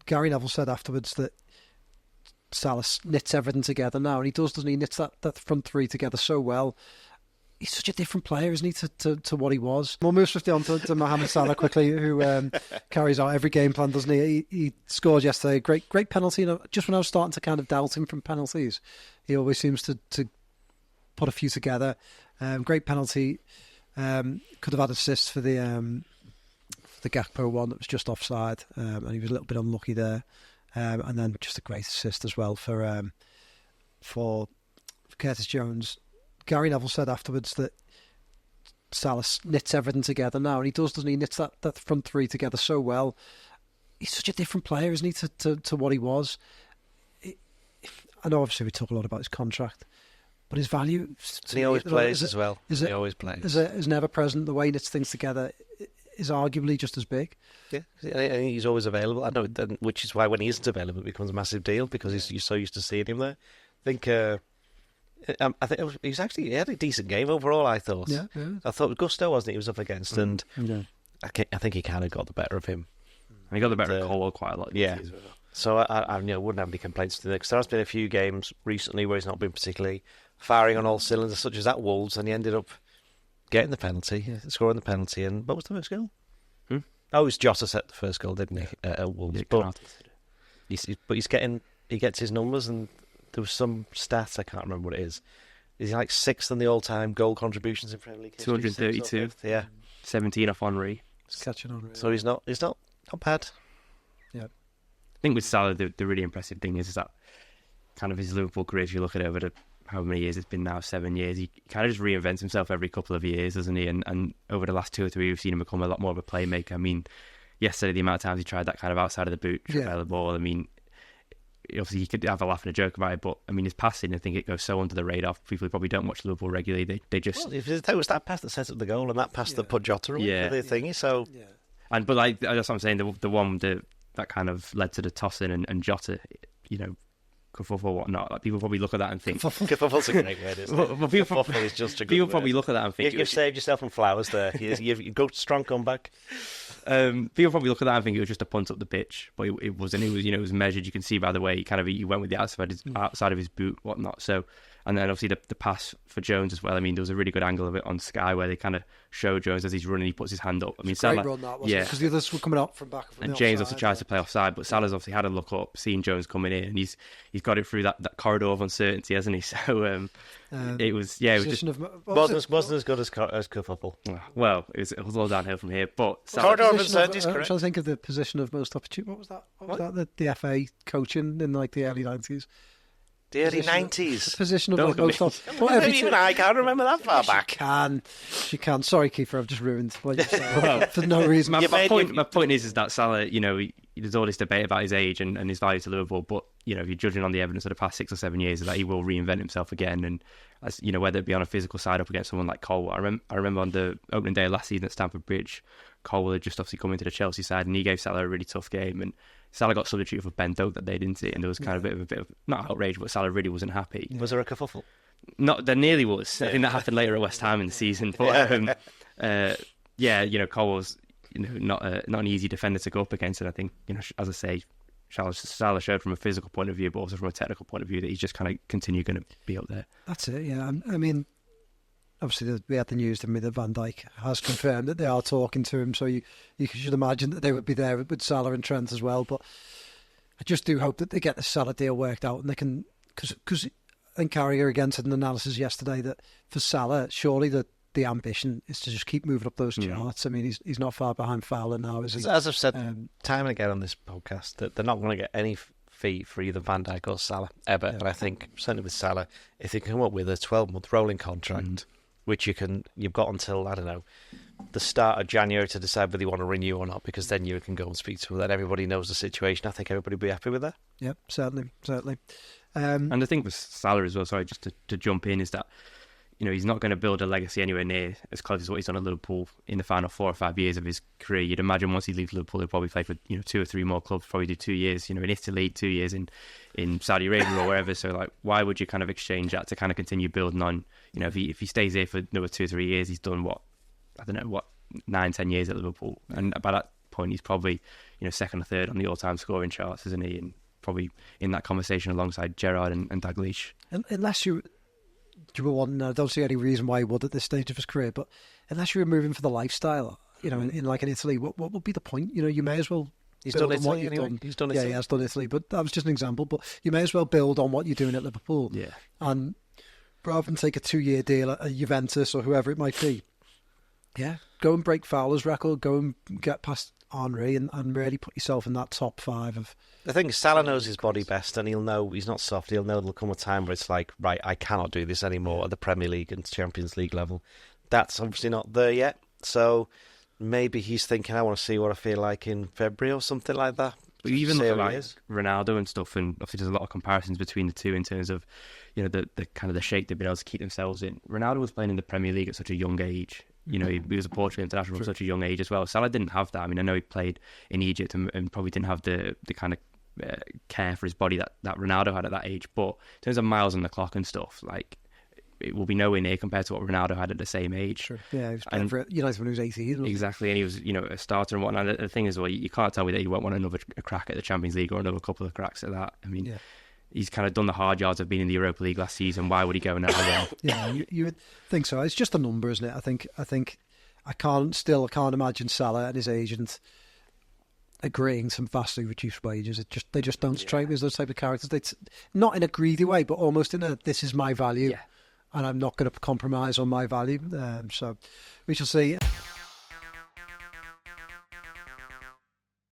Gary Neville said afterwards that Salah knits everything together now, and he does, doesn't he? He knits that front three together so well. He's such a different player, isn't he, to what he was? We'll move swiftly on to Mohamed Salah quickly, who carries out every game plan, doesn't he? He scored yesterday. Great penalty. You know, just when I was starting to kind of doubt him from penalties, he always seems to put a few together. Great penalty. Could have had assists for the Gakpo one that was just offside, and he was a little bit unlucky there. And then just a great assist as well for Curtis Jones. Gary Neville said afterwards that Salah knits everything together now, and he does, doesn't he? He knits that front three together so well. He's such a different player, isn't he, to what he was? I know obviously we talk a lot about his contract, but his value... And he always plays as well. He always plays. Is never present. The way he knits things together is arguably just as big. Yeah, and he's always available. I know, which is why when he isn't available, it becomes a massive deal, because you're so used to seeing him there. I think he had a decent game overall, I thought. Yeah. I thought Gusto, wasn't it, he was up against, and I think he kind of got the better of him. And he got the better of Colwell quite a lot. Yeah. As well. So I wouldn't have any complaints to the because there has been a few games recently where he's not been particularly firing on all cylinders, such as at Wolves, and he ended up getting the penalty, scoring the penalty. And what was the first goal? Oh, it was Jota set the first goal, didn't he? At Wolves. Yeah, but he gets his numbers, and there was some stats, I can't remember what it is. Is he like sixth in the all-time goal contributions in Premier League? 232. Yeah. 17 off Henry. It's catching on. Really. So he's not bad. Yeah. I think with Salah, the really impressive thing is that kind of his Liverpool career, if you look at it over how many years it's been now, 7 years, he kind of just reinvents himself every couple of years, doesn't he? And over the last 2 or 3, we've seen him become a lot more of a playmaker. I mean, yesterday, the amount of times he tried that kind of outside of the boot, the ball, I mean, obviously he could have a laugh and a joke about it, but I mean his passing, I think it goes so under the radar for people who probably don't watch Liverpool regularly. They just it was that pass that set up the goal and that pass that put Jota away for the thingy. So but like that's what I'm saying. The one that kind of led to the tossing and Jota, kerfuffle or whatnot. Like people probably look at that and think kerfuffle's a great word, isn't it? Well, kerfuffle is just a good people word. Probably look at that and think you've saved yourself from flowers there. You go strong comeback. People probably look at that and think it was just a punt up the pitch, but it wasn't. It was measured. You can see by the way he went with the outside of his boot, whatnot. So, and then obviously the pass for Jones as well. I mean, there was a really good angle of it on Sky where they kind of show Jones as he's running, he puts his hand up. I mean, Salah, great run that, wasn't it? Because the others were coming up from back. And James also tries to play offside, but Salah's obviously had a look up, seen Jones coming in, and he's got it through that corridor of uncertainty, hasn't he? So it was just wasn't as good as kerfuffle. Well, it was all downhill from here. But corridor of uncertainty is I'm correct. trying to think of the position of most opportunity. What was that? What was that? The FA coaching in like the early 90s. The early 90s. The position of most even I can't remember that far back. She can. Sorry, Keifer, I've just ruined what you said for no reason. My point is that Salah, there's all this debate about his age and his value to Liverpool, but if you're judging on the evidence of the past 6 or 7 years, that he will reinvent himself again, and as whether it be on a physical side up against someone like Colwell. I remember on the opening day of last season at Stamford Bridge, Colwell had just obviously come into the Chelsea side, and he gave Salah a really tough game, and Salah got substituted for Ben Doak that day, didn't he? And there was kind of a bit of not outrage, but Salah really wasn't happy. Was there a kerfuffle? There nearly was. I think that happened later at West Ham in the season. But Colwell's not an easy defender to go up against, and I think as I say, Salah showed from a physical point of view, but also from a technical point of view, that he's just kind of continue going to be up there. That's it. Yeah, I mean, obviously we had the news that Van Dijk has confirmed that they are talking to him, so you should imagine that they would be there with Salah and Trent as well. But I just do hope that they get the Salah deal worked out, and they can, because I think Carragher again said in an analysis yesterday that for Salah, surely the ambition is to just keep moving up those charts. I mean, he's not far behind Fowler now, is he? As I've said time and again on this podcast, that they're not going to get any fee for either Van Dijk or Salah ever. And I think certainly with Salah, if they come up with a 12-month rolling contract, which you've got until, I don't know, the start of January to decide whether you want to renew or not, because then you can go and speak to them, then everybody knows the situation. I think everybody will be happy with that. Yep, certainly. And the thing with Salah as well, sorry, just to jump in, is that he's not going to build a legacy anywhere near as close as what he's done at Liverpool in the final 4 or 5 years of his career. You'd imagine once he leaves Liverpool, he'll probably play for 2 or 3 more clubs, probably do 2 years, in Italy, 2 years in Saudi Arabia or wherever. So, like, why would you kind of exchange that to kind of continue building on? If he stays here for another 2 or 3 years, he's done 9-10 years at Liverpool, and by that point, he's probably, second or third on the all-time scoring charts, isn't he? And probably in that conversation alongside Gerrard and Dalglish. Unless you were one, I don't see any reason why he would at this stage of his career, but unless you were moving for the lifestyle, in like in Italy, what would be the point? You may as well. He's done Italy anyway. He's done Italy. Yeah, he has done Italy, but that was just an example. But you may as well build on what you're doing at Liverpool. Yeah. And rather than take a 2-year deal at Juventus or whoever it might be, go and break Fowler's record, go and get past Henry and really put yourself in that top 5 of... The thing is, Salah knows his body best, and he'll know he's not soft. He'll know there'll come a time where it's like, right, I cannot do this anymore at the Premier League and Champions League level. That's obviously not there yet, so... Maybe he's thinking, I want to see what I feel like in February or something like that. But you even look at like Ronaldo and stuff, and obviously there's a lot of comparisons between the two in terms of, the kind of the shape they've been able to keep themselves in. Ronaldo was playing in the Premier League at such a young age. He was a Portugal international from such a young age as well. Salah didn't have that. I mean, I know he played in Egypt and probably didn't have the kind of care for his body that Ronaldo had at that age. But in terms of miles on the clock and stuff, like, it will be nowhere near compared to what Ronaldo had at the same age. Sure. Yeah, he was playing for United when he was 18. Exactly, and he was, a starter and whatnot. The thing is, well, you can't tell me that he won't want another crack at the Champions League or another couple of cracks at that. I mean, he's kind of done the hard yards of being in the Europa League last season. Why would he go now again? Yeah, you would think so. It's just a number, isn't it? I think I can't imagine Salah and his agent agreeing to vastly reduced wages. They just don't strike me as those type of characters. Not in a greedy way, but almost in a this is my value. Yeah. And I'm not going to compromise on my value. So we shall see.